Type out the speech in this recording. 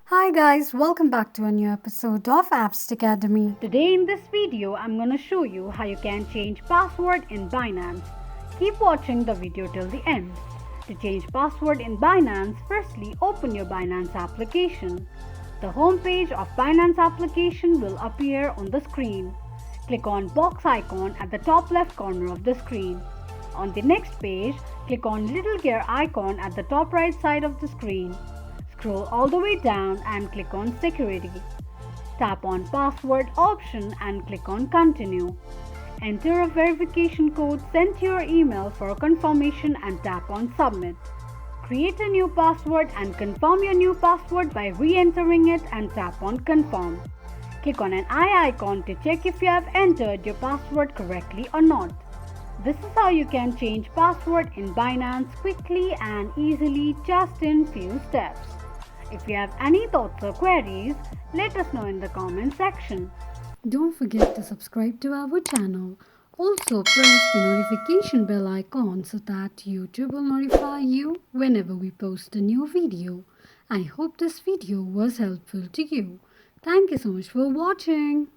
Hi guys, welcome back to a new episode of Apps Academy. Today in this video, I'm gonna show you how you can change password in Binance. Keep watching the video till the end. To change password in Binance, firstly open your Binance application. The home page of Binance application will appear on the screen. Click on box icon at the top left corner of the screen. On the next page, click on little gear icon at the top right side of the screen. Scroll all the way down and click on Security. Tap on Password option and click on Continue. Enter a verification code sent to your email for confirmation and tap on Submit. Create a new password and confirm your new password by re-entering it and tap on Confirm. Click on an eye icon to check if you have entered your password correctly or not. This is how you can change password in Binance quickly and easily just in few steps. If you have any thoughts or queries, let us know in the comment section. Don't forget to subscribe to our channel. Also press the notification bell icon so that YouTube will notify you whenever we post a new video. I hope this video was helpful to you. Thank you so much for watching.